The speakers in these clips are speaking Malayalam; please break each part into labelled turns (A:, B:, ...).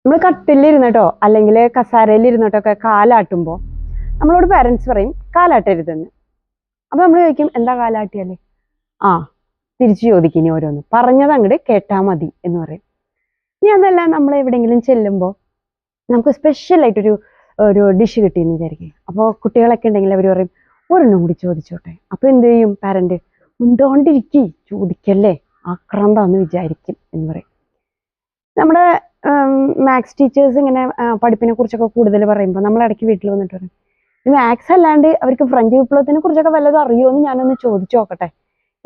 A: നമ്മൾ കട്ടിലിരുന്നിട്ടോ അല്ലെങ്കിൽ കസാരയിലിരുന്നിട്ടോ ഒക്കെ കാലാട്ടുമ്പോൾ നമ്മളോട് പാരൻസ് പറയും കാലാട്ടരുതെന്ന്. അപ്പൊ നമ്മൾ ചോദിക്കും എന്താ കാലാട്ടിയാലേ? ആ തിരിച്ചു ചോദിക്കും ഇനി ഓരോന്ന്, പറഞ്ഞത് അങ്ങോട്ട് കേട്ടാ മതി എന്ന് പറയും. ഇനി അതല്ല, നമ്മൾ എവിടെയെങ്കിലും ചെല്ലുമ്പോൾ നമുക്ക് സ്പെഷ്യലായിട്ടൊരു ഒരു ഡിഷ് കിട്ടിയെന്ന് വിചാരിക്കും. അപ്പോൾ കുട്ടികളൊക്കെ ഉണ്ടെങ്കിൽ അവർ പറയും ഒരെണ്ണം കൂടി ചോദിച്ചോട്ടെ. അപ്പോൾ എന്ത് ചെയ്യും പാരന്റ്? മുണ്ടോണ്ടിരിക്കി, ചോദിക്കല്ലേ, ആക്രാന്താന്ന് വിചാരിക്കും എന്ന് പറയും. നമ്മുടെ മാത്സ് ടീച്ചേഴ്സ് ഇങ്ങനെ പഠിപ്പിനെ കുറിച്ചൊക്കെ കൂടുതൽ പറയുമ്പോൾ നമ്മൾ ഇടയ്ക്ക് വീട്ടിൽ വന്നിട്ട് പറയും, ഈ മാത്സ് അല്ലാണ്ട് അവർക്ക് ഫ്രഞ്ച് വിപ്ലവത്തിനെ കുറിച്ചൊക്കെ വല്ലതും അറിയുമോ എന്ന് ഞാനൊന്ന് ചോദിച്ചു നോക്കട്ടെ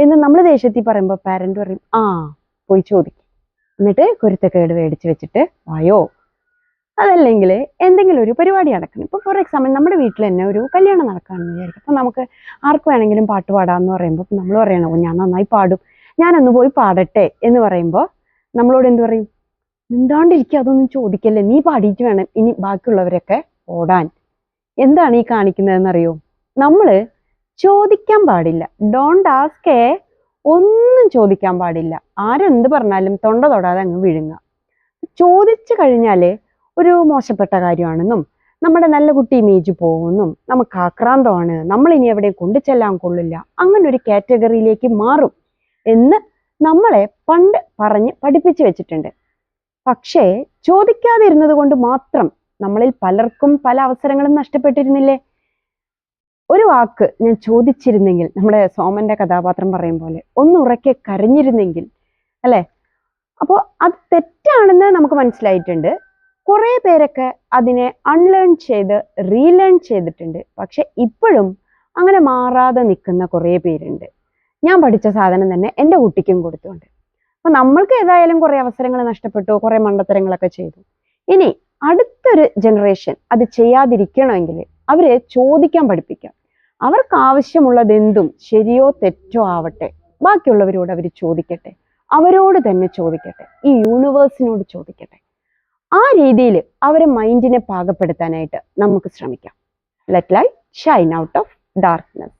A: എന്ന് നമ്മൾ ദേഷ്യത്തിൽ പറയുമ്പോൾ പാരന്റ് പറയും ആ പോയി ചോദിക്കും. എന്നിട്ട് കുരുത്തക്കേട് മേടിച്ച് വെച്ചിട്ട് വായോ. അതല്ലെങ്കിൽ എന്തെങ്കിലും ഒരു പരിപാടി നടക്കണം. ഇപ്പോൾ ഫോർ എക്സാമ്പിൾ നമ്മുടെ വീട്ടിൽ തന്നെ ഒരു കല്യാണം നടക്കുകയാണെന്ന് വിചാരിക്കും. അപ്പം നമുക്ക് ആർക്ക് വേണമെങ്കിലും പാട്ട് പാടാമെന്ന് പറയുമ്പോൾ നമ്മൾ പറയണോ ഞാൻ നന്നായി പാടും, ഞാനൊന്ന് പോയി പാടട്ടെ എന്ന് പറയുമ്പോൾ നമ്മളോട് എന്ത് പറയും? മിണ്ടാണ്ടിരിക്കുക, അതൊന്നും ചോദിക്കല്ലേ, നീ പാടിയിട്ട് വേണം ഇനി ബാക്കിയുള്ളവരൊക്കെ ഓടാൻ. എന്താണ് ഈ കാണിക്കുന്നതെന്നറിയോ? നമ്മൾ ചോദിക്കാൻ പാടില്ല. ഡോണ്ട് ആസ്ക്, ഒന്നും ചോദിക്കാൻ പാടില്ല. ആരെന്ത് പറഞ്ഞാലും തൊണ്ട തൊടാതെ അങ്ങ് വിഴുങ്ങുക. ചോദിച്ചു കഴിഞ്ഞാൽ ഒരു മോശപ്പെട്ട കാര്യമാണെന്നും നമ്മുടെ നല്ല കുട്ടി ഇമേജ് പോകുമെന്നും നമുക്ക് ആക്രാന്തമാണ്, നമ്മൾ ഇനി എവിടെ കൊണ്ടു ചെല്ലാൻ കൊള്ളില്ല, അങ്ങനെ ഒരു കാറ്റഗറിയിലേക്ക് മാറും എന്ന് നമ്മളെ പണ്ട് പറഞ്ഞ് പഠിപ്പിച്ചു വെച്ചിട്ടുണ്ട്. പക്ഷേ ചോദിക്കാതിരുന്നത് കൊണ്ട് മാത്രം നമ്മളിൽ പലർക്കും പല അവസരങ്ങളും നഷ്ടപ്പെട്ടിരുന്നില്ലേ? ഒരു വാക്ക് ഞാൻ ചോദിച്ചിരുന്നെങ്കിൽ, നമ്മുടെ സോമന്റെ കഥാപാത്രം പറയും പോലെ ഒന്നുറക്കെ കരഞ്ഞിരുന്നെങ്കിൽ, അല്ലെ? അപ്പോൾ അത് തെറ്റാണെന്ന് നമുക്ക് മനസ്സിലായിട്ടുണ്ട്. കുറെ പേരൊക്കെ അതിനെ അൺലേൺ ചെയ്ത് റീലേൺ ചെയ്തിട്ടുണ്ട്. പക്ഷെ ഇപ്പോഴും അങ്ങനെ മാറാതെ നിൽക്കുന്ന കുറെ പേരുണ്ട്. ഞാൻ പഠിച്ച സാധനം തന്നെ എൻ്റെ കുട്ടിക്കും കൊടുത്തുകൊണ്ട്. അപ്പൊ നമ്മൾക്ക് ഏതായാലും കുറെ അവസരങ്ങൾ നഷ്ടപ്പെട്ടു, കുറെ മണ്ടത്തരങ്ങളൊക്കെ ചെയ്തു. ഇനി അടുത്തൊരു ജനറേഷൻ അത് ചെയ്യാതിരിക്കണമെങ്കിൽ അവരെ ചോദിക്കാൻ പഠിപ്പിക്കാം. അവർക്ക് ആവശ്യമുള്ളത് എന്തും ശരിയോ തെറ്റോ ആവട്ടെ, ബാക്കിയുള്ളവരോട് അവർ ചോദിക്കട്ടെ, അവരോട് തന്നെ ചോദിക്കട്ടെ, ഈ യൂണിവേഴ്സിനോട് ചോദിക്കട്ടെ. ആ രീതിയിൽ അവരെ മൈൻഡിനെ പാകപ്പെടുത്താനായിട്ട് നമുക്ക് ശ്രമിക്കാം. Let light Shine out of darkness.